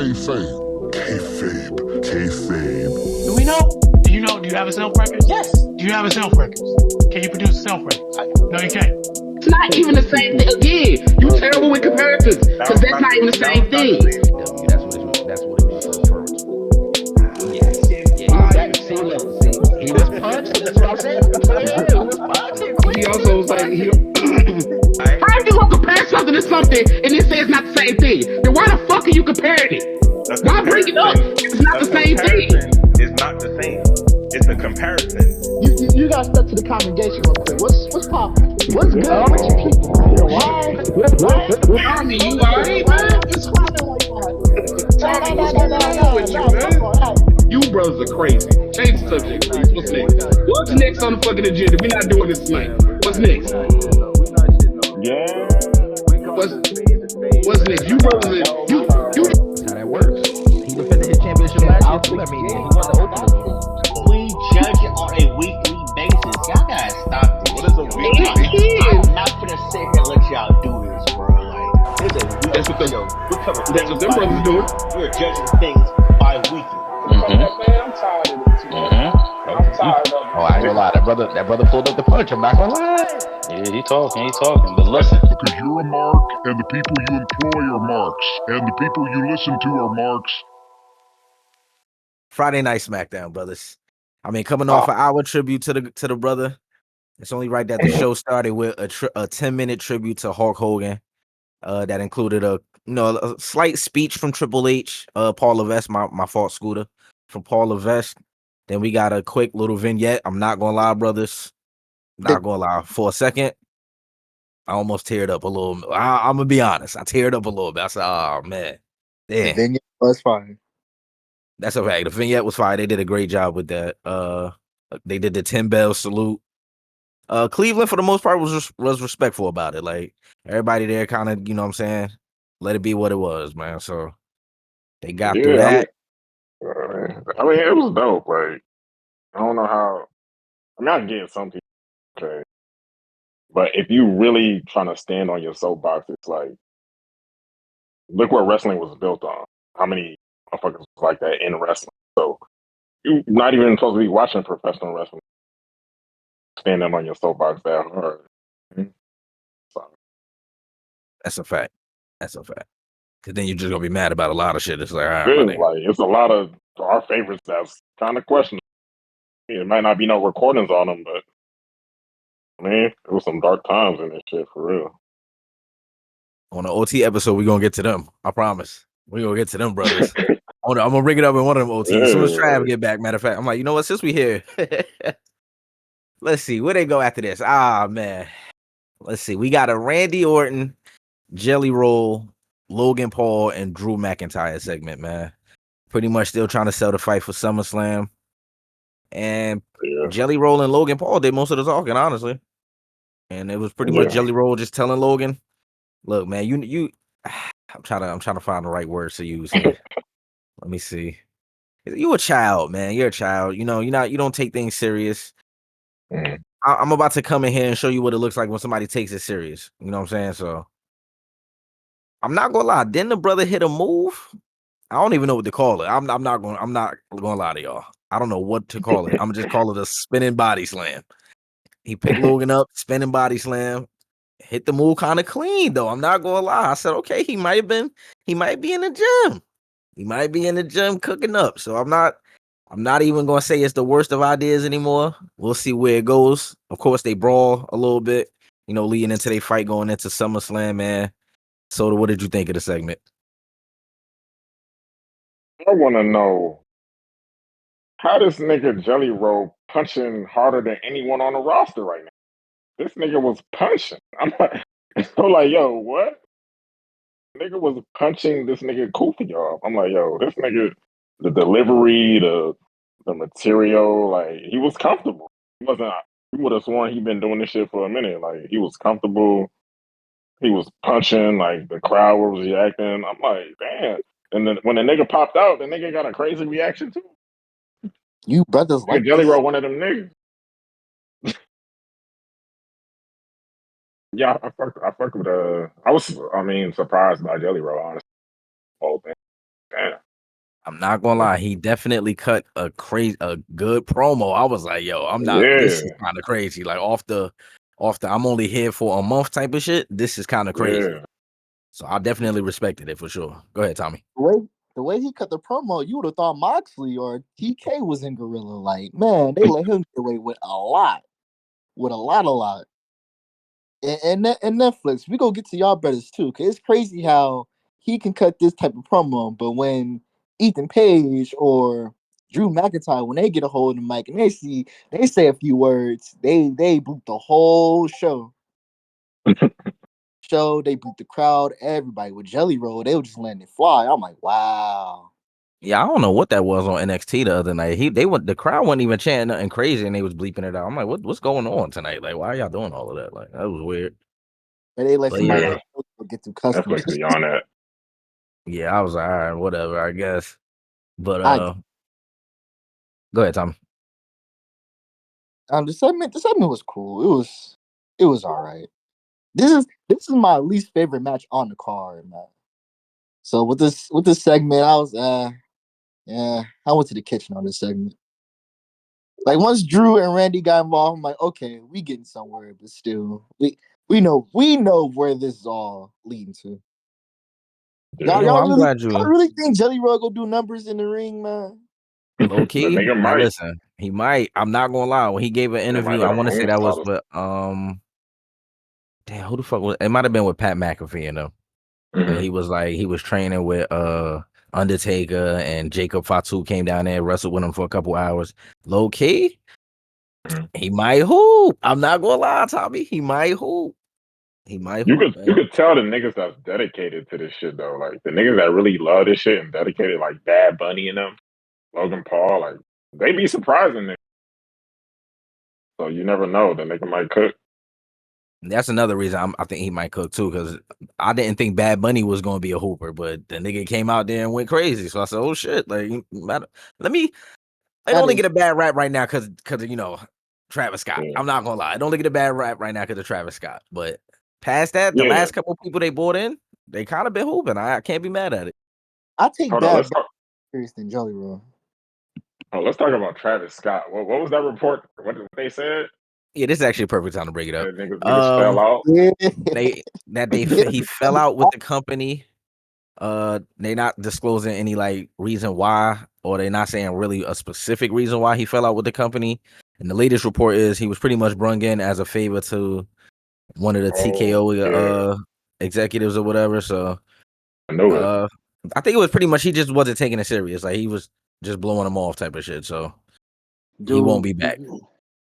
kayfabe. Kayfabe. Kayfabe. Do we know? Do you have a self record? Yes. Do you have a self record? Can you produce a self record? No, you can't. It's not even the same thing. Again, you terrible with comparisons because that's not even the same thing. That's what he was referring to. He was punched. That's what I'm saying. He was punched. He also was like, how you gonna compare something to something and then say it's not the same thing? Then why the fuck are you comparing it? Why bring it up? It's not the same thing. It's not the same. It's a comparison. You gotta step to the congregation real quick. What's poppin'? What's good with you people? Army, you alright, man? It's poppin' like You brothers are crazy. Change the subject, please. What's next? What's next on the fucking agenda? We're not doing this tonight. What's next? Yeah. What's next? You brothers, you. That's how that works. He defended his championship last year too. I mean, he won the Open. We judge it on a weekly basis. Y'all gotta stop this. What is a weekly? I'm not gonna sit here and let y'all do this, bro. Like, there's a weekly. That's what them brothers doing. We're judging things bi-weekly. I'm tired of it too. I'm tired of it. Oh, I ain't gonna lie. That brother pulled up the punch. I'm not gonna lie. Yeah, he talking. But listen, Because you're a mark, and the people you employ are marks, and the people you listen to are marks. Friday Night SmackDown, brothers. I mean, coming off an hour tribute to the brother, it's only right that the show started with a 10-minute tribute to Hulk Hogan. That included a slight speech from Triple H, Paul Levesque, my fault, Scooter, from Paul Levesque. Then we got a quick little vignette. I'm not gonna lie, brothers. Not gonna lie. For a second, I almost teared up a little. I'm gonna be honest. I teared up a little bit. I said, "Oh man, damn." The vignette was fine. That's a fact. The vignette was fine. They did a great job with that. They did the 10-bell salute. Cleveland, for the most part, was respectful about it. Like, everybody there kind of, you know what I'm saying, let it be what it was, man. So they got through that. I mean, it was dope. Like, I don't know how. I mean, I get some people, okay, but if you really trying to stand on your soapbox, it's like, look what wrestling was built on. How many motherfuckers was like that in wrestling? So you're not even supposed to be watching professional wrestling, standing on your soapbox that hard. So, That's a fact. Because then you're just going to be mad about a lot of shit. It's like, all right, really, like, it's a lot of our favorites that's kind of questionable. It might not be no recordings on them, but I mean, it was some dark times in this shit for real. On the OT episode, we're going to get to them. I promise. We're going to get to them, brothers. I'm going to bring it up in one of them OTs. As soon as Trav get back, matter of fact, I'm like, you know what? Since we here, let's see. Where they go after this? Ah, man. Let's see. We got a Randy Orton, Jelly Roll, Logan Paul, and Drew McIntyre segment, man. Pretty much still trying to sell the fight for SummerSlam. And Jelly Roll and Logan Paul did most of the talking, honestly. And it was pretty much Jelly Roll just telling Logan, look, man, you I'm trying to find the right words to use here. Let me see. You a child, man. You're a child. You don't take things serious. I'm about to come in here and show you what it looks like when somebody takes it serious. You know what I'm saying? So I'm not gonna lie. Didn't the brother hit a move? I don't even know what to call it. I'm not gonna lie to y'all. I don't know what to call it. I'm gonna just call it a spinning body slam. He picked Logan up, spinning body slam, hit the move kind of clean though. I'm not gonna lie. I said, okay, he might be in the gym. He might be in the gym cooking up. So I'm not even gonna say it's the worst of ideas anymore. We'll see where it goes. Of course, they brawl a little bit, leading into their fight going into SummerSlam, man. So what did you think of the segment? I want to know how this nigga Jelly Roll punching harder than anyone on the roster right now. This nigga was punching. I'm like, yo, what? Nigga was punching this nigga Kofi off. I'm like, yo, this nigga, the delivery, the material, like, he was comfortable. He wasn't. You would have sworn he'd been doing this shit for a minute. Like, he was comfortable. He was punching. Like, the crowd was reacting. I'm like, damn. And then when the nigga popped out, the nigga got a crazy reaction too. You brothers like Jelly Roll, one of them niggas. Yeah, I fucked with I was surprised by Jelly Roll, honestly. Whole thing. Damn. I'm not gonna lie, he definitely cut a good promo. I was like, yo, this is kind of crazy. Like off the I'm only here for a month type of shit. This is kind of crazy. Yeah. So I definitely respected it for sure. Go ahead, Tommy. The way he cut the promo, you would have thought Moxley or TK was in Gorilla. Like, man, they let him get away with a lot. With a lot. And Netflix, we gonna get to y'all brothers too, because it's crazy how he can cut this type of promo, but when Ethan Page or Drew McIntyre, when they get a hold of the mic and they say a few words, they boot the whole show. They boot the crowd, everybody. With Jelly Roll, they were just letting it fly. I'm like, wow. Yeah, I don't know what that was on NXT the other night. The crowd wasn't even chanting nothing crazy, and they was bleeping it out. I'm like, what's going on tonight? Like, why are y'all doing all of that? Like, that was weird. And they let somebody Yeah. get through customs. Netflix beyond that. Yeah, I was like, all right, whatever, I guess. But go ahead, Tommy. The segment was cool. It was all right. This is my least favorite match on the card, man. So with this segment, I was I went to the kitchen on this segment. Like once Drew and Randy got involved, I'm like, okay, we getting somewhere, but still, we know where this is all leading to. Yeah. Y'all I'm really think Jelly Roll go do numbers in the ring, man? Low key. The nigga Now might. listen, he might. I'm not gonna lie. When he gave an interview, I want to say that was with damn, who the fuck was it? Might have been with Pat McAfee, you know. Mhm. He was like he was training with Undertaker and Jacob Fatu came down there and wrestled with him for a couple hours. Low key, he might hoop. I'm not gonna lie, Tommy. He might hoop. He might You hoop. could tell the niggas that's dedicated to this shit though. Like the niggas that really love this shit and dedicated, like Bad Bunny and them, Logan Paul, like they be surprising niggas. So you never know. The nigga might cook. That's another reason I think he might cook too, because I didn't think Bad Bunny was going to be a hooper, but the nigga came out there and went crazy. So I said, "Oh shit!" Like, I only get a bad rap right now because you know Travis Scott. Yeah. I'm not gonna lie, I don't get a bad rap right now because of Travis Scott. But past that, the Yeah. last couple people they brought in, they kind of been hooping. I can't be mad at it. I take Hold on, Bad let's Bunny talk. serious than Jelly Roll. Oh, let's talk about Travis Scott. What was that report? What they said? Yeah, this is actually a perfect time to bring it up. Niggas fell out. Yeah. He fell out with the company. They not disclosing any like reason why, or they not saying really a specific reason why he fell out with the company. And the latest report is he was pretty much brung in as a favor to one of the TKO executives or whatever. So I know it. I think it was pretty much he just wasn't taking it serious. Like he was just blowing them off type of shit. So he won't be back.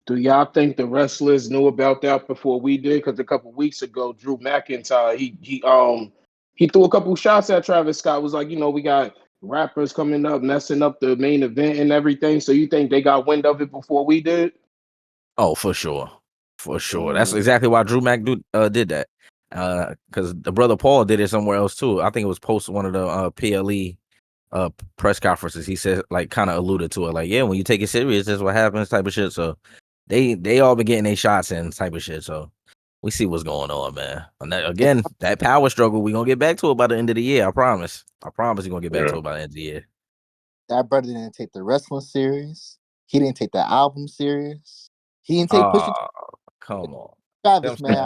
Do y'all think the wrestlers knew about that before we did? Because a couple weeks ago, Drew McIntyre he threw a couple shots at Travis Scott. Was like, we got rappers coming up, messing up the main event and everything. So you think they got wind of it before we did? Oh, for sure. That's exactly why Drew Mac did that. Because the brother Paul did it somewhere else too. I think it was post one of the PLE press conferences. He said, like, kind of alluded to it, like, yeah, when you take it serious, that's what happens, type of shit. So they all been getting their shots in, type of shit. So we see what's going on, man. And again, that power struggle, we gonna get back to it by the end of the year. I promise. We're gonna get back to it by the end of the year. That brother didn't take the wrestling serious. He didn't take the album serious. He didn't take Pusha. Come on, Travis, man.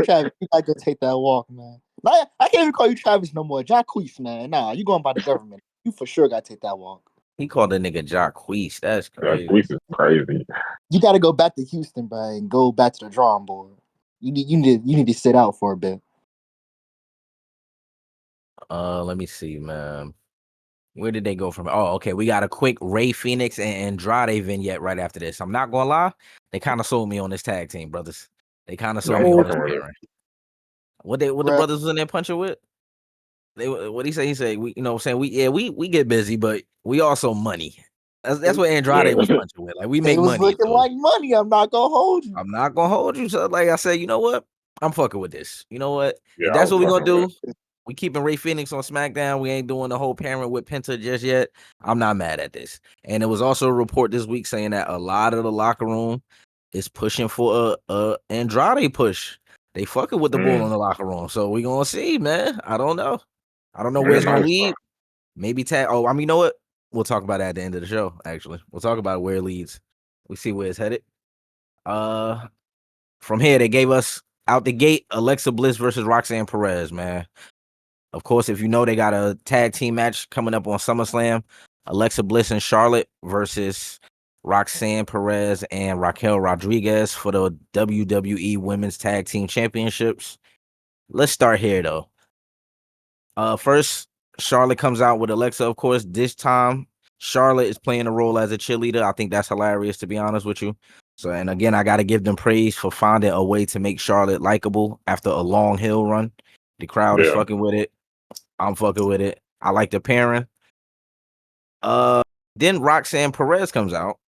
Travis, you gotta go take that walk, man. I can't even call you Travis no more. Jacquees, man. Nah, you going by the government. You for sure gotta take that walk. He called the nigga Jacquees. That's crazy. Jacquees is crazy. You gotta go back to Houston, bro, and go back to the drawing board. You need to sit out for a bit. Let me see, man. Where did they go from? Oh, okay. We got a quick Ray Fenix and Andrade vignette right after this. I'm not gonna lie, they kind of sold me on this tag team, brothers. They kind of sold me on this pairing. What the brothers was in there punching with? What he say? He said, we, we get busy, but we also money. That's what Andrade was punching with. Like, we make money. Looking like money. I'm not gonna hold you. I'm not gonna hold you. So, like I said, you know what? I'm fucking with this. You know what? Yeah, if that's what we're gonna do. We keeping Ray Fenix on SmackDown. We ain't doing the whole pairing with Penta just yet. I'm not mad at this. And it was also a report this week saying that a lot of the locker room is pushing for a Andrade push. They fucking with the bull in the locker room. So we gonna see, man. I don't know. I don't know where In a it's gonna nice lead. spot. Maybe tag. Oh, I mean, you know what? We'll talk about that at the end of the show. Actually, we'll talk about where it leads. We see where it's headed. From here, they gave us out the gate Alexa Bliss versus Roxanne Perez, man. Of course, if you know, they got a tag team match coming up on SummerSlam. Alexa Bliss and Charlotte versus Roxanne Perez and Raquel Rodriguez for the WWE Women's Tag Team Championships. Let's start here, though. First, Charlotte comes out with Alexa, of course. This time, Charlotte is playing a role as a cheerleader. I think that's hilarious, to be honest with you. So, and again, I got to give them praise for finding a way to make Charlotte likable after a long hill run. The crowd is fucking with it. I'm fucking with it. I like the pairing. Then Roxanne Perez comes out.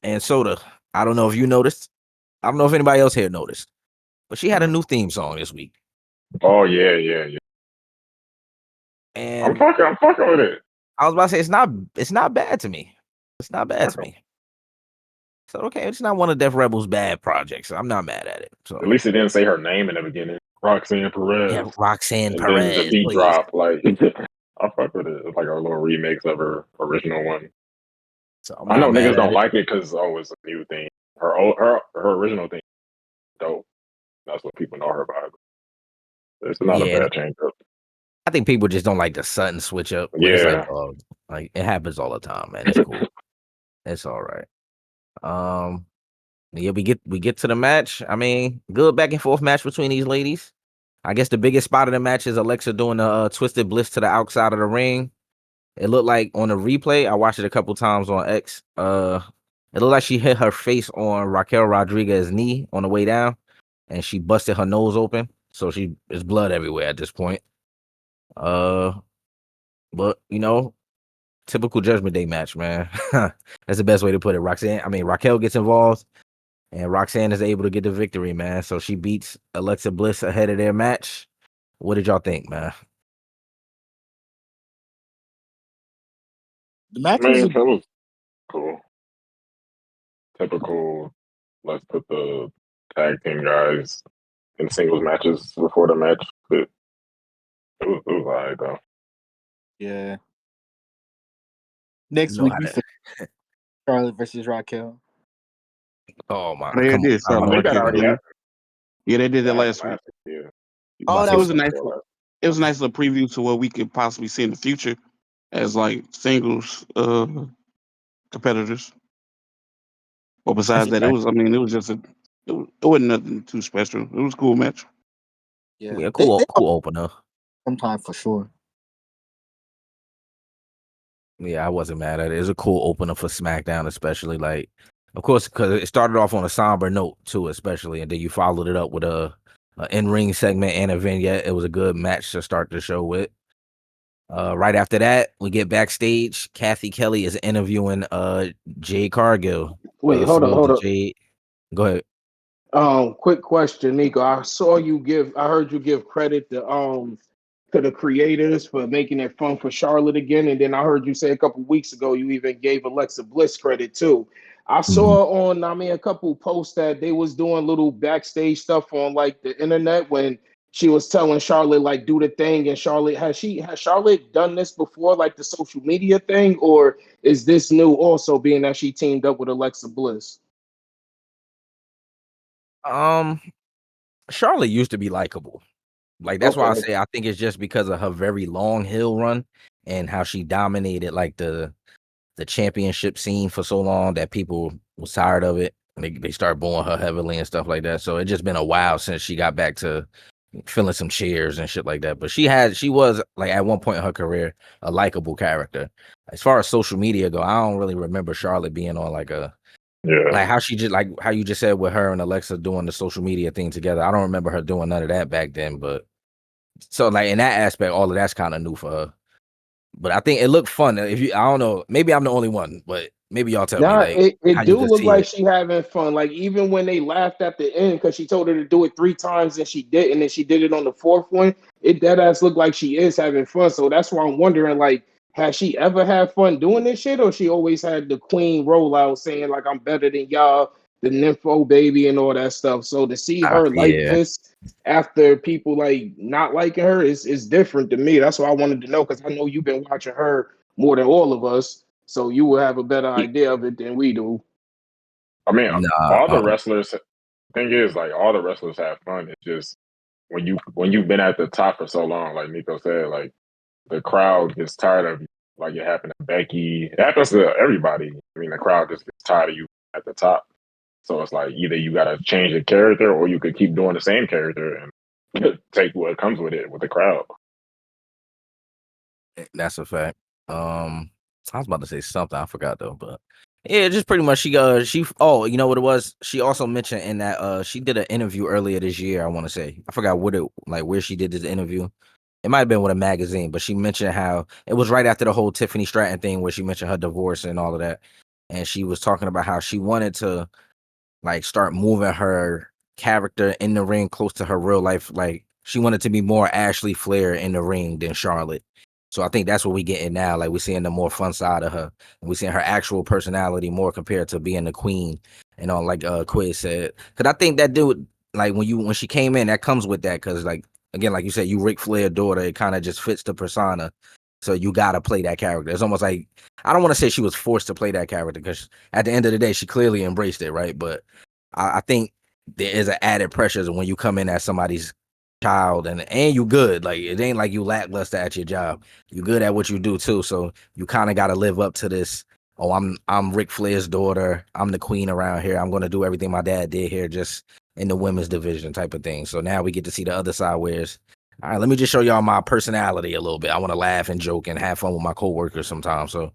And Soda, I don't know if you noticed. I don't know if anybody else here noticed. But she had a new theme song this week. Oh yeah. And I'm fucking with it. I was about to say it's not bad to me. It's not bad to me. So okay, it's not one of Def Rebel's bad projects. I'm not mad at it. So At least it didn't say her name in the beginning. Roxanne Perez. yeah, Roxanne and Perez. then the beat please. drop, like I fuck with it. It's like a little remix of her original one. So I know niggas don't like it because it's a new thing. Her original thing, dope. That's what people know her by. It's not a bad change up. I think people just don't like the sudden switch up. Yeah, it's like it happens all the time, man. It's cool. It's all right. Yeah, we get to the match. I mean, good back and forth match between these ladies. I guess the biggest spot of the match is Alexa doing the twisted bliss to the outside of the ring. It looked like on the replay, I watched it a couple times on X. It looked like she hit her face on Raquel Rodriguez's knee on the way down, and she busted her nose open. So there's blood everywhere at this point. But you know, typical Judgment Day match, man. That's the best way to put it. Raquel gets involved, and Roxanne is able to get the victory, man. So she beats Alexa Bliss ahead of their match. What did y'all think, man? The match it was cool. Typical. Let's put the tag team guys in singles matches before the match. But it was alright though. Yeah. Next week, Charlotte versus Raquel. Oh my! They did. I think that already happened. Yeah, they did that last week. Yeah. Oh, it was a nice little preview to what we could possibly see in the future as like singles competitors. But besides that, it wasn't nothing too special. It was a cool match. Yeah, cool opener. Sometime for sure. Yeah, I wasn't mad at it. It was a cool opener for SmackDown, especially like, of course, because it started off on a somber note too, especially, and then you followed it up with a in-ring segment and a vignette. It was a good match to start the show with. Right after that, we get backstage. Kathy Kelly is interviewing Jade Cargill. Wait, hold on. Jade. Go ahead. Quick question, Nico. I heard you give credit to the creators for making it fun for Charlotte again, and then I heard you say a couple weeks ago you even gave Alexa Bliss credit too. I saw a couple posts that they was doing little backstage stuff on like the internet when she was telling Charlotte like do the thing, and has Charlotte done this before, like the social media thing, or is this new also being that she teamed up with Alexa Bliss? Charlotte used to be likable. Like that's why I say I think it's just because of her very long hill run and how she dominated like the championship scene for so long that people was tired of it. They started booing her heavily and stuff like that. So it's just been a while since she got back to filling some chairs and shit like that. But she was like at one point in her career a likable character. As far as social media go, I don't really remember Charlotte being on like like how she just like how you just said with her and Alexa doing the social media thing together. I don't remember her doing none of that back then. But so like in that aspect, all of that's kind of new for her. But I think it looked fun. I don't know, maybe I'm the only one, but maybe y'all tell me. Like, it do look like she having fun. Like even when they laughed at the end because she told her to do it 3 times and she did, and then she did it on the 4th one. It dead ass looked like she is having fun. So that's why I'm wondering, like, has she ever had fun doing this shit, or she always had the queen rollout saying like I'm better than y'all, the nympho baby and all that stuff. So to see her like Yeah. this after people like not liking her is different to me. That's why I wanted to know, because I know you've been watching her more than all of us, so you will have a better idea of it than we do. I mean, Nah. all the wrestlers. Thing is, like, all the wrestlers have fun. It's just when you've been at the top for so long, like Nico said, like the crowd gets tired of you. Like it happened to Becky. It happens to everybody. I mean, the crowd just gets tired of you at the top. So it's like either you got to change the character, or you could keep doing the same character and take what comes with it with the crowd. That's a fact. I was about to say something, I forgot though, but yeah, just pretty much she oh, you know what it was? She also mentioned in that she did an interview earlier this year, I want to say. I forgot what it like where she did this interview. It might have been with a magazine, but she mentioned how it was right after the whole Tiffany Stratton thing where she mentioned her divorce and all of that. And she was talking about how she wanted to like start moving her character in the ring close to her real life. Like she wanted to be more Ashley Flair in the ring than Charlotte. So I think that's what we getting now. Like we're seeing the more fun side of her. And we're seeing her actual personality more compared to being the queen. And all like Quiz said. Cause I think that dude, like when she came in, that comes with that. Cause like again, like you said, you Ric Flair daughter, it kind of just fits the persona. So you gotta play that character. It's almost like I don't want to say she was forced to play that character because at the end of the day, she clearly embraced it, right? But I think there is an added pressure when you come in as somebody's child and you good. Like it ain't like you lackluster at your job. You good at what you do too. So you kind of got to live up to this. Oh, I'm Ric Flair's daughter. I'm the queen around here. I'm gonna do everything my dad did here, just in the women's division type of thing. So now we get to see the other side where it's all right. Let me just show y'all my personality a little bit. I want to laugh and joke and have fun with my coworkers sometimes. So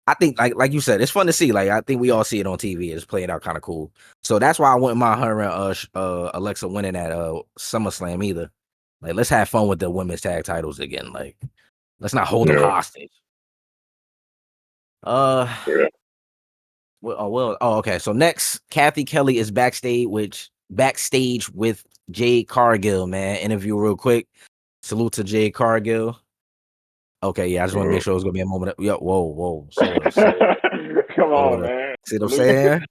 I think like you said, it's fun to see. Like I think we all see it on TV. It's playing out kind of cool. So that's why I wouldn't mind her and Alexa winning at SummerSlam either. Like let's have fun with the women's tag titles again. Like let's not hold them hostage. Yeah. Okay. So next, Kathy Kelly is backstage with Jade Cargill. Man, interview real quick. Salute to Jade Cargill. Okay, yeah, I just want to make sure it was gonna be a moment. Whoa, slow it. Come on, man. See what I'm saying?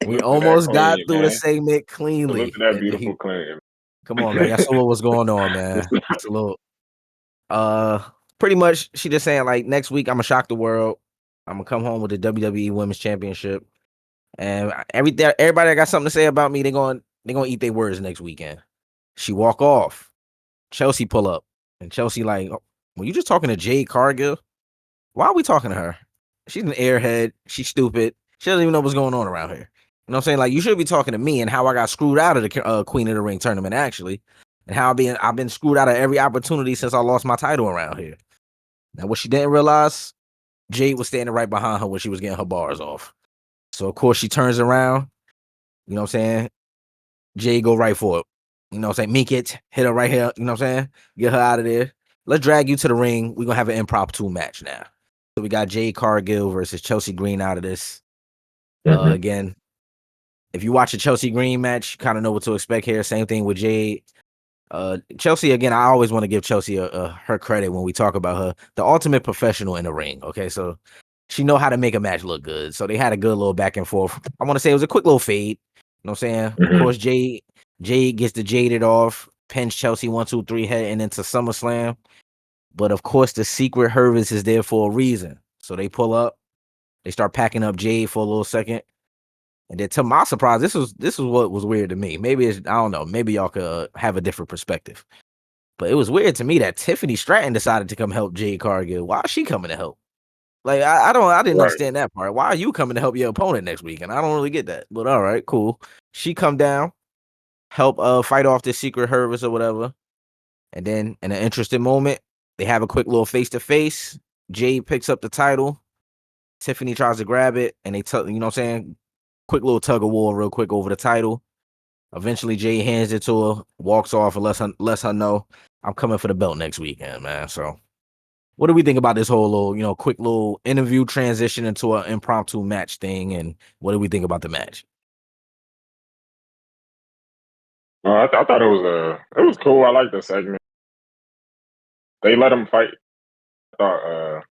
We almost got through the segment cleanly. Salute to that beautiful queen. Come on, man. Y'all saw what was going on, man. Salute. Pretty much, she just saying like next week I'm gonna shock the world. I'm gonna come home with the WWE Women's Championship, and everybody that got something to say about me, they're gonna eat their words next weekend. She walk off. Chelsea pull up, and Chelsea like, were you just talking to Jade Cargill? Why are we talking to her? She's an airhead. She's stupid. She doesn't even know what's going on around here. You know what I'm saying? Like, you should be talking to me and how I got screwed out of the Queen of the Ring tournament, actually, and how I've been screwed out of every opportunity since I lost my title around here. Now, what she didn't realize, Jade was standing right behind her when she was getting her bars off. So, of course, she turns around. You know what I'm saying? Jade go right for it. You know what I'm saying? Meek it, hit her right here. You know what I'm saying? Get her out of there. Let's drag you to the ring. We're going to have an impromptu match now. So we got Jade Cargill versus Chelsea Green out of this. Again, if you watch a Chelsea Green match, you kind of know what to expect here. Same thing with Jade. Chelsea, again, I always want to give Chelsea her credit when we talk about her. The ultimate professional in the ring. Okay, so she know how to make a match look good. So they had a good little back and forth. I want to say it was a quick little fade. You know what I'm saying? Of course, Jade gets the jaded off, pins Chelsea 1, 2, 3 heading into SummerSlam. But of course, the secret Hervis is there for a reason. So they pull up, they start packing up Jade for a little second. And then to my surprise, this is what was weird to me. Maybe I don't know. Maybe y'all could have a different perspective. But it was weird to me that Tiffany Stratton decided to come help Jade Cargill. Why is she coming to help? Like I didn't understand that part. Why are you coming to help your opponent next week? And I don't really get that. But all right, cool. She come down, help fight off this secret Hervis or whatever. And then in an interesting moment, they have a quick little face-to-face. Jade picks up the title. Tiffany tries to grab it, and they you know what I'm saying? Quick little tug of war real quick over the title. Eventually, Jade hands it to her, walks off, and lets her know, I'm coming for the belt next weekend, man. So what do we think about this whole little, quick little interview transition into an impromptu match thing, and what do we think about the match? I thought it was cool. I liked the segment. They let him fight. I thought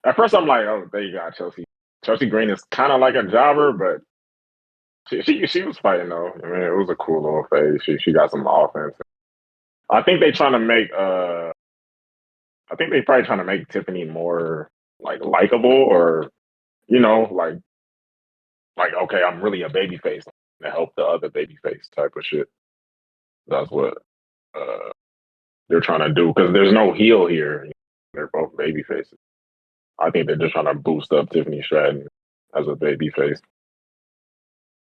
at first I'm like, oh, there you got Chelsea. Chelsea Green is kind of like a jobber, but She was fighting though. I mean, it was a cool little phase. She got some offense. I think they trying to make I think they probably trying to make Tiffany more like likable, or like okay, I'm really a baby face to help the other baby face type of shit. That's what they're trying to do, because there's no heel here. They're both baby faces. I think they're just trying to boost up Tiffany Stratton as a baby face.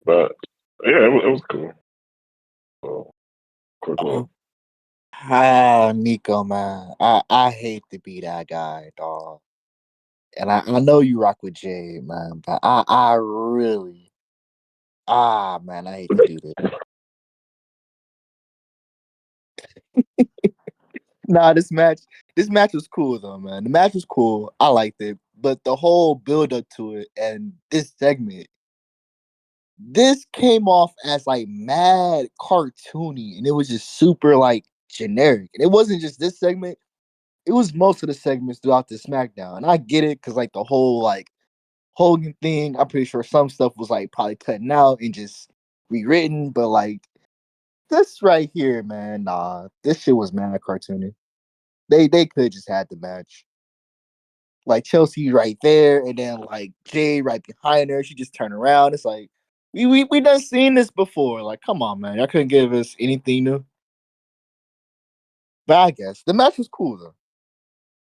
But yeah, it was cool. So, quick little. Nico, man. I hate to be that guy, dog. And I know you rock with Jade, man, but I really man, I hate to do this. Nah, this match was cool though, man. The match was cool. I liked it. But the whole build up to it and this segment, this came off as like mad cartoony, and it was just super like generic. And it wasn't just this segment, it was most of the segments throughout the SmackDown. And I get it, because like the whole like Hogan thing, I'm pretty sure some stuff was like probably cutting out and just rewritten, but like this right here, man, nah, this shit was mad cartoony. They could just had the match. Like Chelsea right there, and then like Jade right behind her. She just turned around. It's like we done seen this before. Like, come on, man. Y'all couldn't give us anything new. But I guess the match was cool though.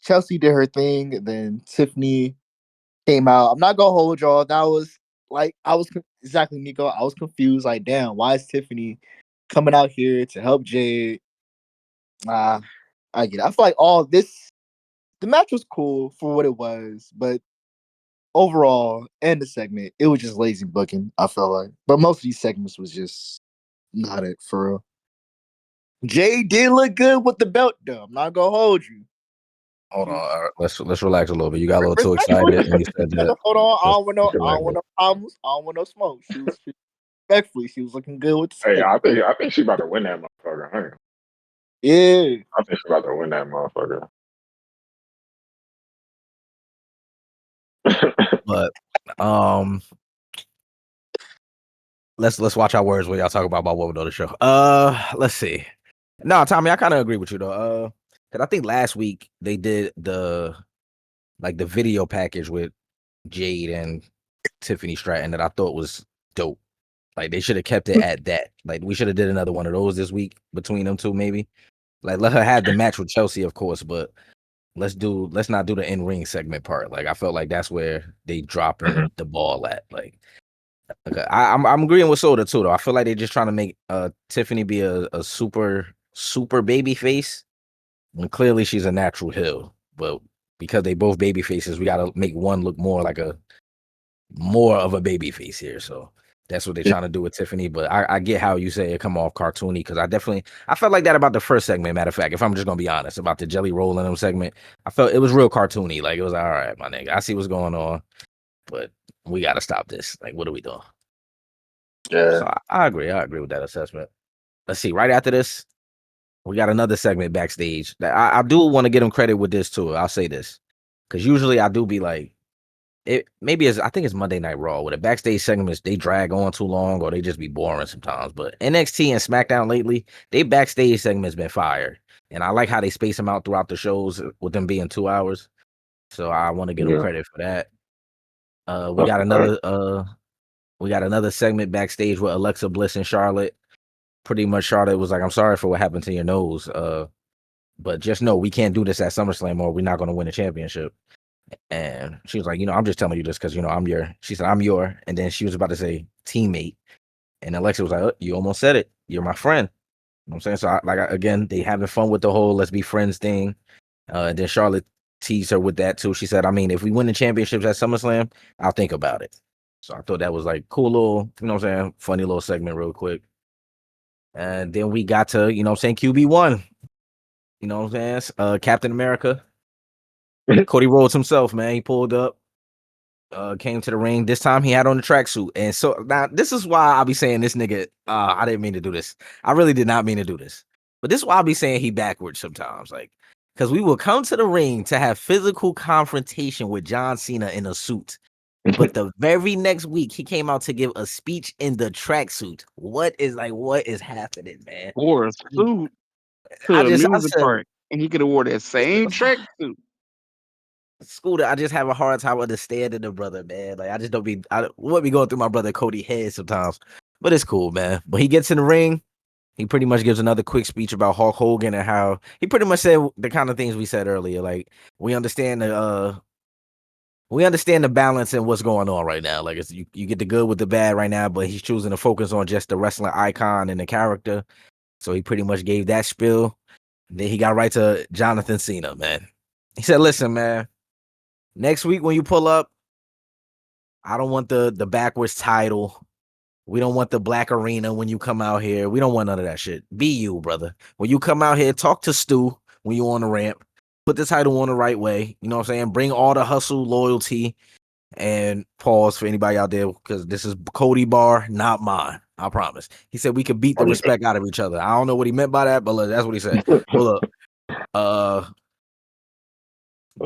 Chelsea did her thing, and then Tiffany came out. I'm not gonna hold y'all. That was like exactly, Nico. I was confused. Like, damn, why is Tiffany coming out here to help Jade? I get it. I feel like the match was cool for what it was, but overall, and the segment, it was just lazy booking, I felt like. But most of these segments was just not it for real. Jay did look good with the belt though. I'm not gonna hold you. Hold on. All right, let's relax a little bit. You got a little too excited when you said that. Hold on, I don't want no problems. I don't want no smoke. She was respectfully, she was looking good with the Hey, segment. I think she about to win that motherfucker. Huh? Yeah. I think she about to win that motherfucker. But let's watch our words when y'all talk about what we know the show. Let's see. No, Tommy, I kind of agree with you though. Because I think last week they did the video package with Jade and Tiffany Stratton that I thought was dope. Like they should have kept it at that. Like we should have did another one of those this week between them two, maybe. Like let her have the match with Chelsea, of course, but let's not do the in-ring segment part. Like I felt like that's where they dropping the ball at. Like okay, I'm agreeing with Soda too though. I feel like they're just trying to make Tiffany be a super baby face when clearly she's a natural heel. But because they both baby faces, we gotta make one look more of a baby face here. So that's what they're trying to do with Tiffany. But I get how you say it come off cartoony, because I felt like that about the first segment. Matter of fact, if I'm just gonna be honest about the jelly roll in them segment, I felt it was real cartoony. Like it was like, all right, my nigga, I see what's going on, but we gotta stop this. Like, what are we doing? Yeah. So I agree. I agree with that assessment. Let's see. Right after this, we got another segment backstage. I do want to get them credit with this too. I'll say this, because usually I do be like, I think it's Monday Night Raw, where the backstage segments they drag on too long or they just be boring sometimes. But NXT and SmackDown lately, they backstage segments been fire, and I like how they space them out throughout the shows with them being 2 hours. So I want to give them credit for that. We got another segment backstage with Alexa Bliss and Charlotte. Pretty much Charlotte was like, I'm sorry for what happened to your nose. But just know we can't do this at SummerSlam or we're not going to win a championship. And she was like, I'm just telling you this because, she said, I'm your, and then she was about to say teammate. And Alexa was like, oh, you almost said it. You're my friend. You know what I'm saying? So again, they having fun with the whole let's be friends thing. And then Charlotte teased her with that too. She said, I mean, if we win the championships at SummerSlam, I'll think about it. So I thought that was like cool little, funny little segment real quick. And then we got to, QB1. Captain America. Cody Rhodes himself, man. He pulled up, came to the ring. This time he had on the tracksuit. And so now this is why I'll be saying this nigga, I didn't mean to do this. I really did not mean to do this. But this is why I'll be saying he backwards sometimes. Like, because we will come to the ring to have physical confrontation with John Cena in a suit. But the very next week, he came out to give a speech in the tracksuit. What is happening, man? Or a suit I to a music said, park, and he could have wore that same tracksuit. Scooter, I just have a hard time understanding the brother, man. Like, I just don't be, what be going through my brother Cody head sometimes. But it's cool, man. But he gets in the ring. He pretty much gives another quick speech about Hulk Hogan and how he pretty much said the kind of things we said earlier. Like, we understand the balance and what's going on right now. Like, it's you get the good with the bad right now, but he's choosing to focus on just the wrestling icon and the character. So he pretty much gave that spiel. Then he got right to Jonathan Cena, man. He said, listen, man, next week when you pull up, I don't want the backwards title. We don't want the black arena when you come out here. We don't want none of that shit. Be you, brother. When you come out here, talk to Stu when you on the ramp. Put the title on the right way. You know what I'm saying? Bring all the hustle, loyalty, and pause for anybody out there because this is Cody bar, not mine. I promise. He said we could beat the respect out of each other. I don't know what he meant by that, but look, that's what he said. But look,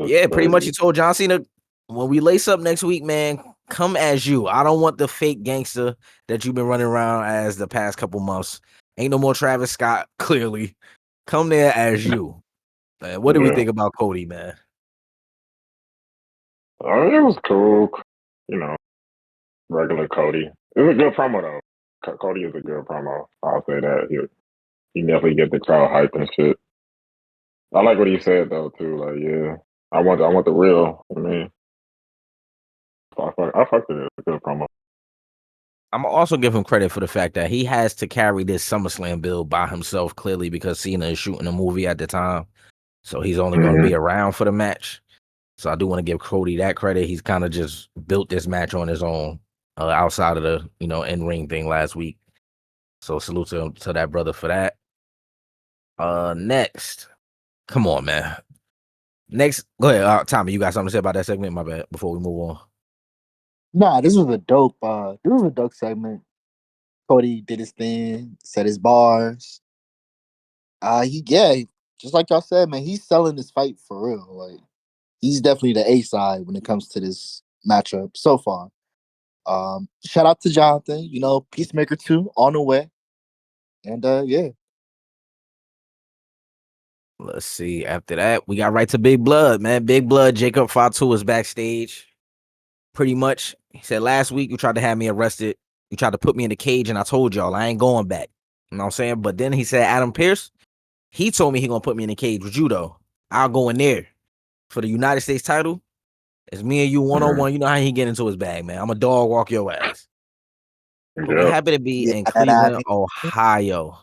yeah, pretty much he told John Cena, when we lace up next week, man, come as you. I don't want the fake gangster that you've been running around as the past couple months. Ain't no more Travis Scott, clearly. Come there as you. Man, what do we think about Cody, man? It was cool. You know, regular Cody. It was a good promo, though. Cody is a good promo. I'll say that. He definitely get the crowd hype and shit. I like what he said, though, too. Like, yeah, I want the real. I mean, I fucked with it. It's a good promo. I'm gonna also give him credit for the fact that he has to carry this SummerSlam build by himself, clearly, because Cena is shooting a movie at the time. So he's only going to be around for the match. So I do want to give Cody that credit. He's kind of just built this match on his own outside of the, in-ring thing last week. So salute to that brother for that. Next. Come on, man. Next. Go ahead, Tommy. You got something to say about that segment? My bad. Before we move on. Nah, this was a dope segment. Cody did his thing, set his bars. Just like y'all said, man, he's selling this fight for real. Like, he's definitely the A side when it comes to this matchup so far. Shout out to Jonathan, Peacemaker 2 on the way. And yeah. Let's see. After that, we got right to Big Blood, man. Big Blood, Jacob Fatu was backstage. Pretty much, he said, last week you tried to have me arrested. You tried to put me in the cage, and I told y'all I ain't going back. You know what I'm saying? But then he said, Adam Pearce, he told me he gonna put me in the cage with you, though. I'll go in there for the United States title. It's me and you one-on-one. You know how he get into his bag, man. I'm a dog walk your ass. But we happen to be in Cleveland, Ohio.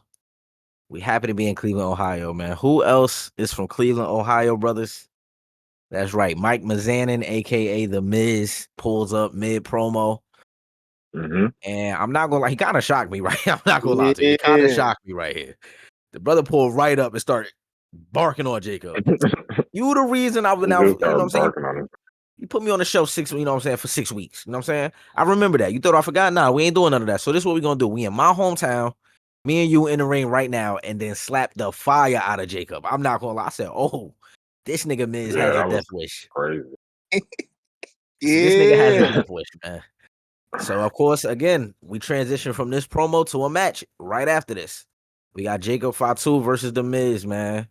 We happen to be in Cleveland, Ohio, man. Who else is from Cleveland, Ohio, brothers? That's right. Mike Mizanin, a.k.a. The Miz, pulls up mid-promo. And I'm not going to lie. He kind of shocked me, right? I'm not going to lie to you. He kind of shocked me right here. The brother pulled right up and started barking on Jacob. You the reason I've been out, you know what I'm saying? You put me on the show for 6 weeks. You know what I'm saying? I remember that. You thought I forgot? Nah, we ain't doing none of that. So this is what we're going to do. We in my hometown, me and you in the ring right now, and then slap the fire out of Jacob. I'm not going to lie. I said, oh, this nigga Miz has a death wish. Crazy. This nigga has a death wish, man. So, of course, again, we transition from this promo to a match right after this. We got Jacob Fatu versus The Miz, man.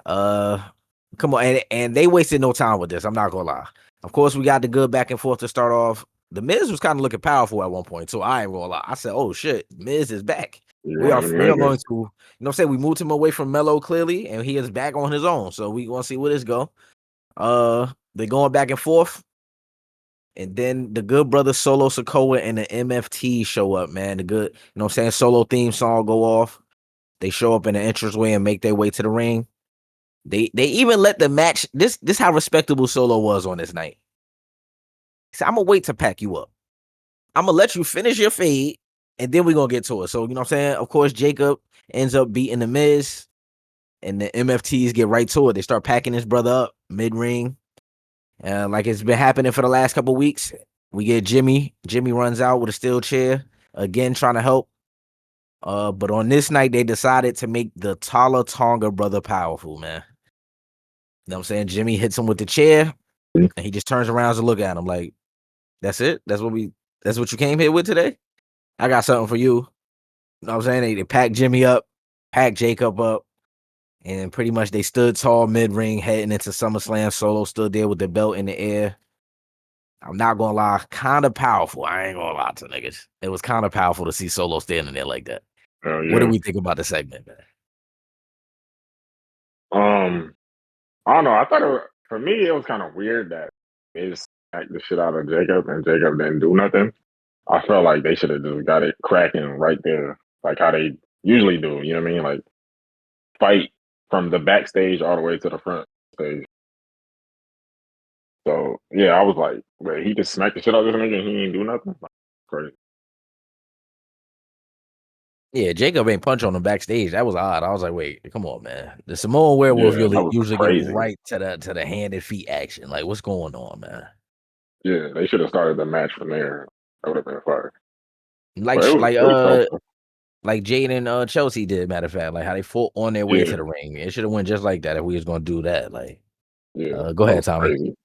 Come on, and they wasted no time with this. I'm not gonna lie. Of course, we got the good back and forth to start off. The Miz was kind of looking powerful at one point, so I ain't gonna lie. I said, "Oh shit, Miz is back." We are going to, you know, what I'm saying, we moved him away from Melo clearly, and he is back on his own. So we gonna see where this go. They're going back and forth, and then the good brother Solo Sikoa and the MFT show up. Man, the good, you know, what I'm saying, solo theme song go off. They show up in the entranceway and make their way to the ring. They even let the match. This how respectable Solo was on this night. He said, I'm gonna wait to pack you up. I'm gonna let you finish your fade, and then we're gonna get to it. So, you know what I'm saying? Of course, Jacob ends up beating the Miz, and the MFTs get right to it. They start packing his brother up mid-ring. Like it's been happening for the last couple of weeks. We get Jimmy. Jimmy runs out with a steel chair, again trying to help. But on this night, they decided to make the Tala Tonga brother powerful, man. You know what I'm saying? Jimmy hits him with the chair, and he just turns around to look at him like, That's it. That's what you came here with today. I got something for you. You know what I'm saying? They packed Jimmy up, packed Jacob up, and pretty much they stood tall mid ring heading into SummerSlam. Solo stood there with the belt in the air. I'm not gonna lie, kind of powerful. I ain't gonna lie to niggas. It was kind of powerful to see Solo standing there like that. What do we think about the segment, man? I don't know. I thought for me it was kind of weird that they just smacked the shit out of Jacob and Jacob didn't do nothing. I felt like they should have just got it cracking right there, like how they usually do. You know what I mean? Like fight from the backstage all the way to the front stage. So yeah, I was like, wait, he just smacked the shit out of this nigga and he ain't do nothing. Like, crazy. Yeah, Jacob ain't punch on him backstage. That was odd. I was like, wait, come on, man. The Samoan werewolf usually get right to the hand and feet action. Like, what's going on, man? Yeah, they should have started the match from there. That would have been fire. Like Jade and Chelsea did, matter of fact, like how they fought on their way to the ring. It should have went just like that if we was gonna do that. Like, go ahead, Tommy. Crazy.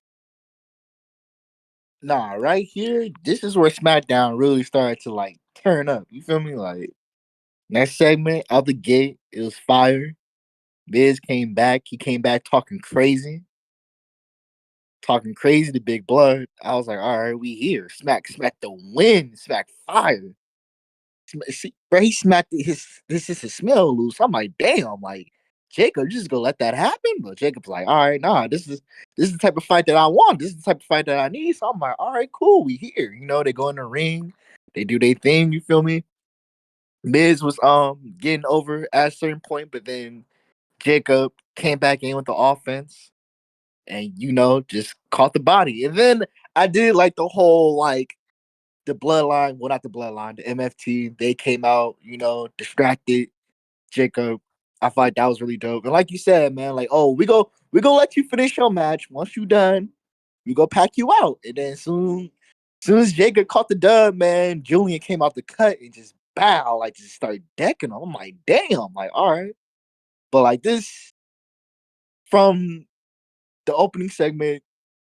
Nah, right here, this is where SmackDown really started to like turn up. You feel me? Like next segment out the gate, it was fire. Miz came back. He came back talking crazy to Big Blood. I was like, all right, we here. Smack the win. Smack fire. See, bro, he smacked this is his smell loose. I'm like, damn, like Jacob, just gonna let that happen? But Jacob's like, all right, nah, this is the type of fight that I want. This is the type of fight that I need. So I'm like, all right, cool, we here. You know, they go in the ring, they do their thing, you feel me? Miz was getting over at a certain point, but then Jacob came back in with the offense and just caught the body. And then I did like the whole like the bloodline, well, not the bloodline, the MFT, they came out, distracted Jacob. I thought that was really dope. And like you said, man, like, oh, we gonna let you finish your match. Once you done, we go pack you out. And then soon as Jacob caught the dub, man, Julian came out the cut and just just started decking him. I'm like, damn, like, all right. But like this, from the opening segment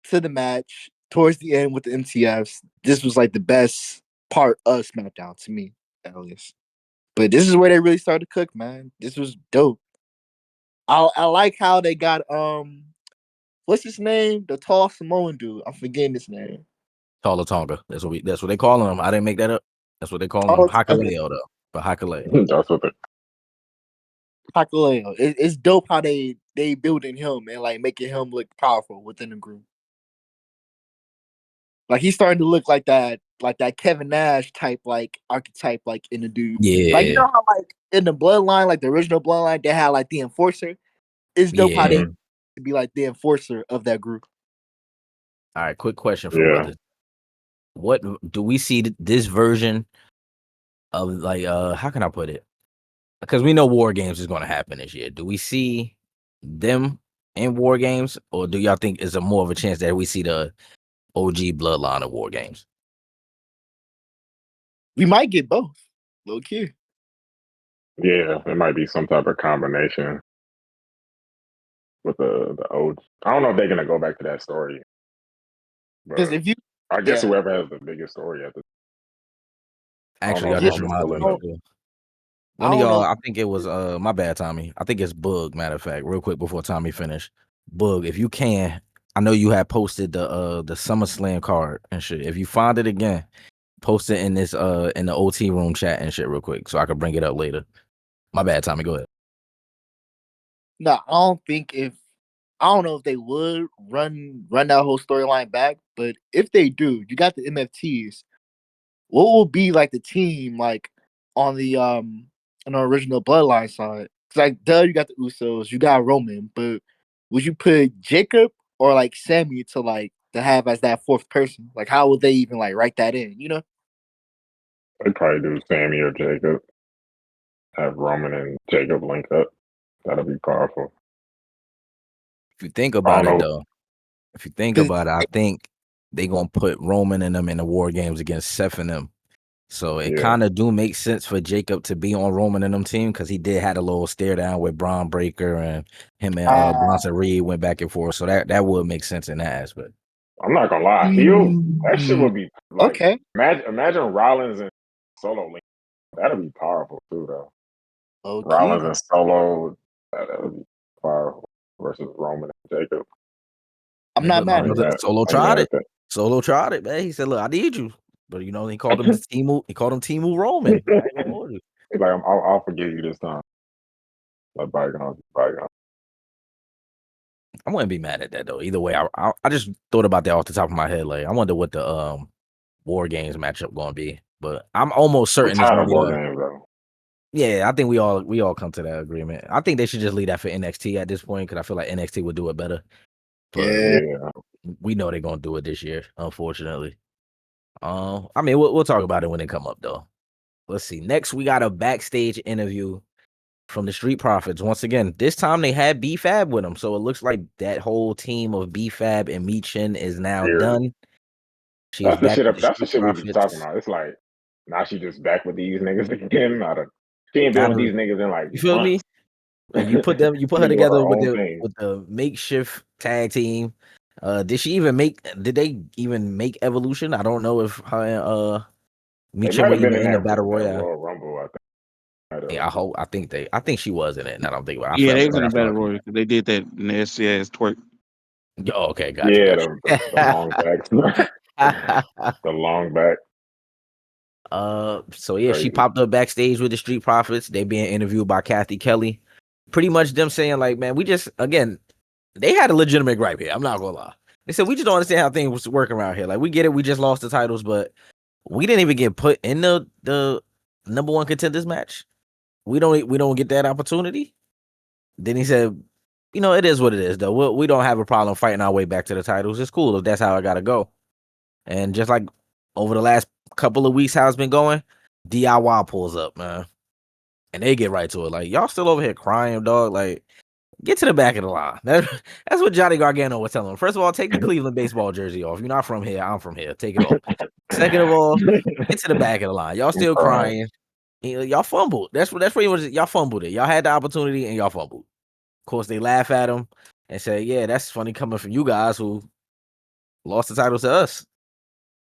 to the match, towards the end with the MTFs, this was like the best part of SmackDown to me, at least. But this is where they really started to cook, man. This was dope. I like how they got what's his name? The tall Samoan dude. I'm forgetting his name. Tala Tonga. That's what they call him. I didn't make that up. That's what they call him. Hakaleo though. But Hakaleo. That's what Hakaleo. It's dope how they building him and like making him look powerful within the group. Like he's starting to look like that Kevin Nash type like archetype like in the dude. Yeah. Like how like in the bloodline, like the original bloodline, they had like the enforcer. It's dope how they to be like the enforcer of that group. All right, quick question for brothers. What do we see this version of like how can I put it? Because we know War Games is going to happen this year. Do we see them in War Games, or do y'all think is a more of a chance that we see the OG bloodline of War Games? We might get both. Low key. Yeah, it might be some type of combination with the old. I don't know if they're gonna go back to that story. Because if you, I guess whoever has the biggest story at the. Actually, I just reminded me. One of y'all, I think it was my bad, Tommy. I think it's Bug. Matter of fact, real quick before Tommy finish, Bug, if you can, I know you had posted the SummerSlam card and shit. If you find it again, post it in this in the OT room chat and shit real quick, so I could bring it up later. My bad, Tommy. Go ahead. No, I don't know if they would run that whole storyline back, but if they do, you got the MFTs. What will be like the team like on the original bloodline side? Cause like you got the Usos, you got Roman, but would you put Jacob or like Sammy to have as that fourth person? Like how would they even like write that in, They'd probably do Sammy or Jacob. Have Roman and Jacob link up. That'll be powerful. If you think about it, though, I think they're going to put Roman and them in the War Games against Seth and them. So it kind of do make sense for Jacob to be on Roman and them team because he did had a little stare down with Braun Breaker and him and Bronson Reed went back and forth. So that would make sense in that aspect. I'm not gonna lie, heel. That shit would be like Okay. imagine Rollins and Solo link. That'd be powerful too, though. Rollins Okay. and Solo, that would be powerful versus Roman and Jacob. I'm not I mad ain't at mad. it. Solo I ain't tried mad it. at that. Solo tried it, man. He said, "Look, I need you," but you know he called him Timu. He called him Timu Roman. I ain't gonna hold you. He's like, I'll forgive you this time. Let bygones be bygones. I wouldn't be mad at that though. Either way, I just thought about that off the top of my head. Like, I wonder what the War Games matchup going to be. But I'm almost I'm certain it's tired going of to be War Games though. Yeah, I think we all come to that agreement. I think they should just leave that for NXT at this point because I feel like NXT would do it better. But Yeah. we know they're gonna do it this year, unfortunately. I mean, we'll talk about it when they come up though. Let's see. Next, we got a backstage interview from the Street Profits. Once again, this time they had B-Fab with them, so it looks like that whole team of B-Fab and Michin is now Here. done. She is back with the That's the Street shit we was talking Profits. about. It's like now she just back with these niggas again. She ain't been with Gotta, these niggas in like you feel me? months. Like you put her Been doing together her with own thing. the makeshift tag team. Did they even make Evolution? I don't know if her and They Michin might were have been even in in the that battle royale. Royal Rumble, I think. Yeah, I think she was in it, and I don't think about it. Yeah, they I was in feel the like I saw battle her. royal because they did that nasty ass twerk. Oh, okay, Yeah, gotcha. the long backs. The long back. So yeah, she Crazy. popped up backstage with the Street Profits. They being interviewed by Kathy Kelly. Pretty much them saying like, man, we just they had a legitimate gripe here. I'm not gonna lie. They said we just don't understand how things was working around here. Like we get it, we just lost the titles, but we didn't even get put in the number one contenders match. We don't get that opportunity. Then he said, it is what it is though. We don't have a problem fighting our way back to the titles. It's cool if that's how I gotta go. And just like over the last couple of weeks, how it's been going, DIY pulls up, man. And they get right to it. Like, y'all still over here crying, dog. Like, get to the back of the line. That's what Johnny Gargano was telling him. First of all, take the Cleveland baseball jersey off. You're not from here. I'm from here. Take it off. Second of all, get to the back of the line. Y'all still crying. Y'all fumbled. That's pretty much it. Y'all fumbled it. Y'all had the opportunity and y'all fumbled. Of course, they laugh at him and say, yeah, that's funny coming from you guys who lost the title to us.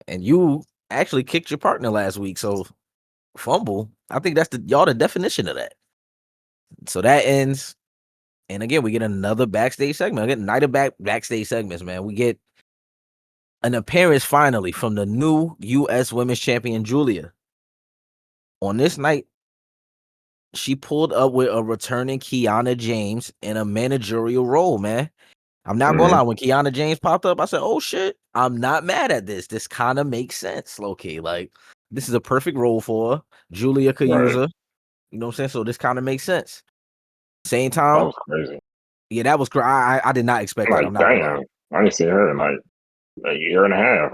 And you actually kicked your partner last week. So fumble. I think that's y'all the definition of that. So that ends. And again, we get another backstage segment. We get night of backstage segments, man. We get an appearance finally from the new U.S. Women's Champion, Julia. On this night, she pulled up with a returning Kiana James in a managerial role, man. I'm not gonna lie. When Kiana James popped up, I said, "Oh shit, I'm not mad at this. This kind of makes sense, low-key. Like, this is a perfect role for her. Julia could use her. You know what I'm saying? So this kind of makes sense. Same That time, was crazy. yeah, that was crazy. I did not expect I'm that. like, I'm not gonna lie. damn, I ain't seen her in like a year and a half.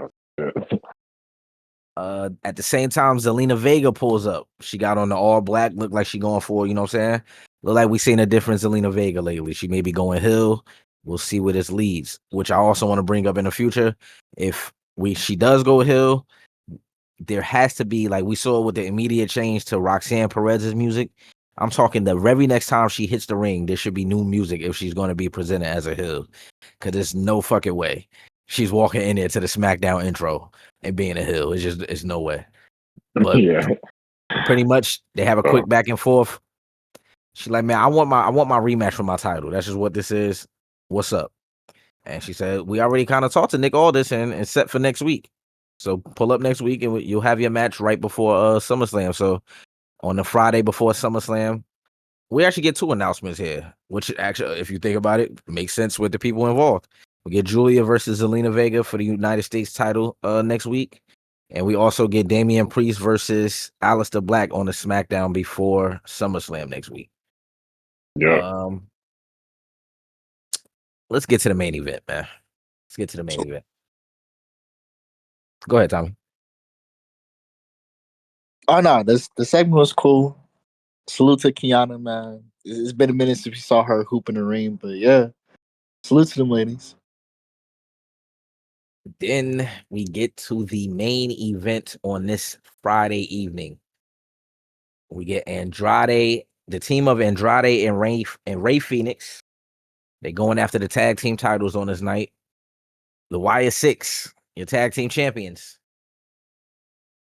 At the same time, Zelina Vega pulls up. She got on the all black, looked like she going for, you know what I'm saying? Look like we seen a different Zelina Vega lately. She may be going heel. We'll see where this leads, which I also want to bring up in the future. If she does go heel, there has to be, like we saw with the immediate change to Roxanne Perez's music. I'm talking the very next time she hits the ring, there should be new music if she's going to be presented as a heel. Because there's no fucking way she's walking in there to the SmackDown intro and being a heel. It's no way. But Yeah. pretty much they have a quick back and forth. She's like, man, I want my rematch for my title. That's just what this is. What's up? And she said, we already kind of talked to Nick Aldis and set for next week. So pull up next week and you'll have your match right before SummerSlam. So on the Friday before SummerSlam, we actually get two announcements here, which actually, if you think about it, makes sense with the people involved. We get Julia versus Zelina Vega for the United States title next week. And we also get Damian Priest versus Aleister Black on the SmackDown before SummerSlam next week. Yeah. Let's get to the main event, man. Let's get to the main event. Go ahead, Tommy. Oh no, the segment was cool. Salute to Kiana, man. It's been a minute since we saw her hoop in the ring, but yeah, salute to them ladies. Then we get to the main event on this Friday evening. We get Andrade, the team of Andrade and Ray Fenix. They're going after the tag team titles on this night. the Wyatt Six, your tag team champions.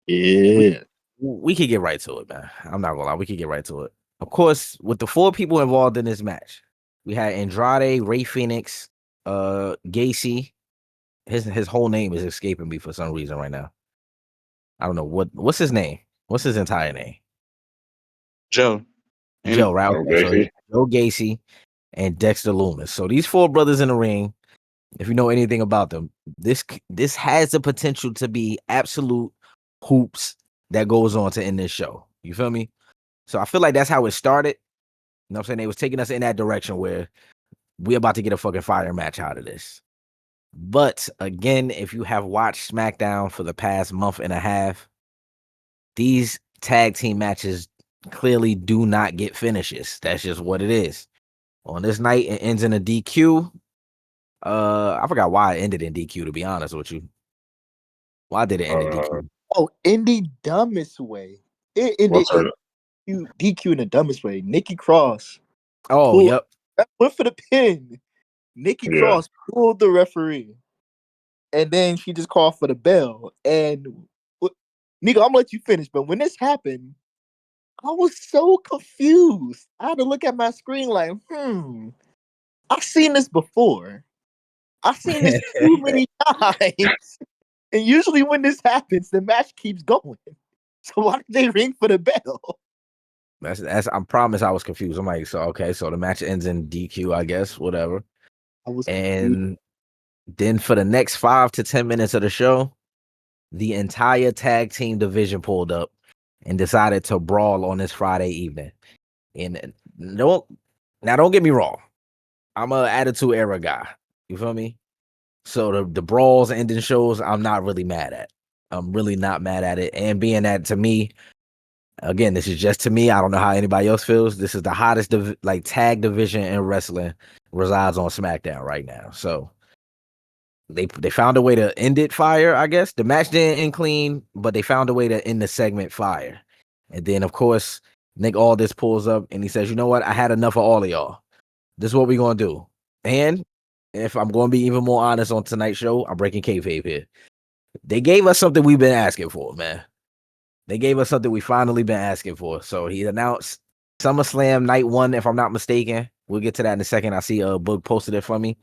Yeah. We could get right to it, man. I'm not gonna lie, we could get right to it. Of course, with the 4 people involved in this match, we had Andrade, Ray Fenix, Gacy. His whole name is escaping me for some reason right now. I don't know what's his name. What's his entire name? Joe. Joe, right? Joe Okay, so Gacy. Joe Gacy and Dexter Loomis. So these 4 brothers in the ring, if you know anything about them, this has the potential to be absolute hoops that goes on to end this show. You feel me? So I feel like that's how it started. You know what I'm saying? They was taking us in that direction where we're about to get a fucking fire match out of this. But again, if you have watched SmackDown for the past month and a half, these tag team matches clearly do not get finishes. That's just what it is. On this night, it ends in a DQ. I forgot why it ended in DQ, to be honest with you. Why did it end in DQ? Oh, in the dumbest way. It ended What's her? in DQ in the dumbest way. Nikki Cross. Oh, yep. Went for the pin. Nikki Yeah. Cross pulled the referee. And then she just called for the bell. And Nico, I'm gonna let you finish, but when this happened, I was so confused. I had to look at my screen like, I've seen this before. I've seen this too many times. And usually when this happens, the match keeps going. So why did they ring for the bell? That's I promise I was confused. I'm like, so okay, so the match ends in DQ, I guess, whatever. I was And then for the next 5 to 10 minutes of the show, the entire tag team division pulled up and decided to brawl on this Friday evening. And don't get me wrong. I'm a Attitude Era guy. You feel me? So the brawls ending shows, I'm not really mad at. I'm really not mad at it. And being that, to me, again, this is just to me. I don't know how anybody else feels. This is the hottest tag division in wrestling resides on SmackDown right now. So they found a way to end it fire, I guess. The match didn't end clean, but they found a way to end the segment fire. And then, of course, Nick Aldis pulls up and he says, you know what? I had enough of all of y'all. This is what we're going to do. And if I'm going to be even more honest on tonight's show, I'm breaking kayfabe here. They gave us something we've been asking for, man. They gave us something we finally been asking for. So he announced SummerSlam Night 1, if I'm not mistaken. We'll get to that in a second. I see a book posted it for me.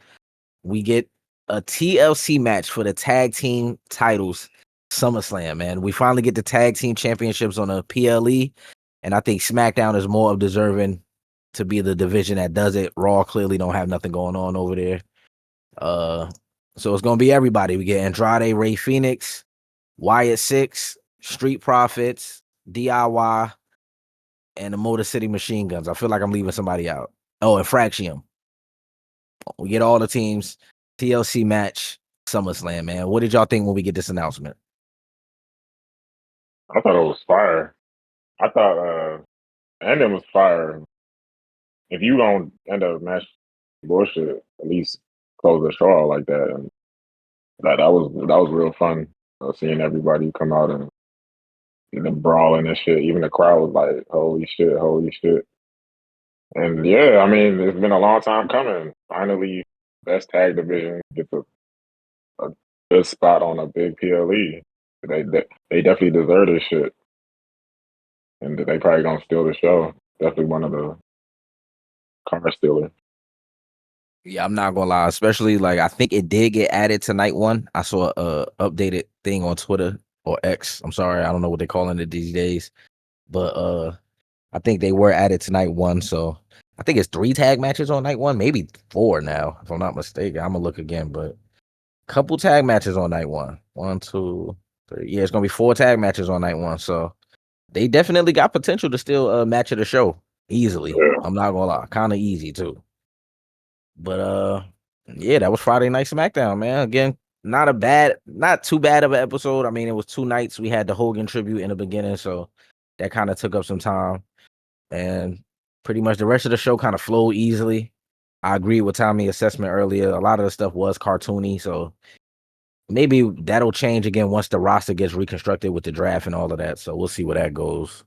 We get a TLC match for the tag team titles SummerSlam, man. We finally get the tag team championships on a PLE, and I think SmackDown is more of deserving to be the division that does it. Raw clearly don't have nothing going on over there. So it's gonna be everybody. We get Andrade, Ray Fenix, Wyatt Six, Street Profits, DIY, and the Motor City Machine Guns. I feel like I'm leaving somebody out. Oh, and Fraxium. We get all the teams. TLC match, SummerSlam, man. What did y'all think when we get this announcement? I thought it was fire. I thought ending was fire. If you don't end up match bullshit, at least close the show out like that. And that was real fun. Seeing everybody come out and them brawling and shit. Even the crowd was like, holy shit, holy shit. And yeah, I mean, it's been a long time coming. Finally, best tag division gets a good spot on a big PLE. They definitely deserve this shit. And they probably gonna steal the show. Definitely one of the car stealers. Yeah, I'm not gonna lie. Especially I think it did get added to Night 1. I saw a updated thing on Twitter or X. I'm sorry, I don't know what they're calling it these days, but I think they were added to Night 1. So I think it's 3 tag matches on Night 1, maybe 4 now, if I'm not mistaken. I'm gonna look again, but couple tag matches on Night 1. 1, 2, 3. Yeah, it's gonna be 4 tag matches on Night 1. So they definitely got potential to steal a match of the show easily. Yeah. I'm not gonna lie, kind of easy too. But yeah, that was Friday Night SmackDown, man. Again, not too bad of an episode. I mean, it was 2 nights. We had the Hogan tribute in the beginning, so that kind of took up some time. And pretty much the rest of the show kind of flowed easily. I agree with Tommy's assessment earlier. A lot of the stuff was cartoony, so maybe that'll change again once the roster gets reconstructed with the draft and all of that. So we'll see where that goes.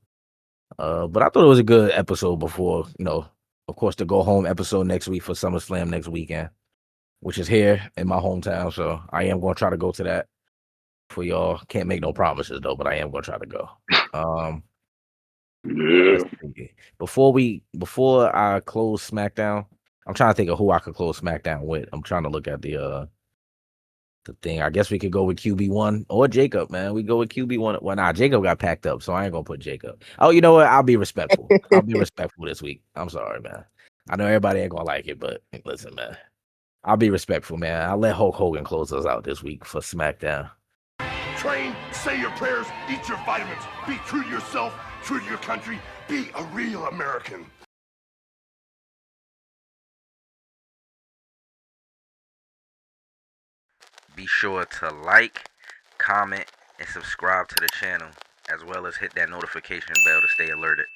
But I thought it was a good episode before, of course, the go home episode next week for SummerSlam next weekend. which is here in my hometown. So I am going to try to go to that for y'all. Can't make no promises though, but I am going to try to go. Yeah. Let's see. Before I close SmackDown, I'm trying to think of who I could close SmackDown with. I'm trying to look at the thing. I guess we could go with QB1 or Jacob, man. We go with QB1. Well, nah, Jacob got packed up, so I ain't gonna put Jacob. Oh, you know what? I'll be respectful. I'll be respectful this week. I'm sorry, man. I know everybody ain't gonna like it, but listen, man. I'll be respectful, man. I'll let Hulk Hogan close us out this week for SmackDown. Train, say your prayers, eat your vitamins, be true to yourself, true to your country, be a real American. Be sure to like, comment, and subscribe to the channel, as well as hit that notification bell to stay alerted.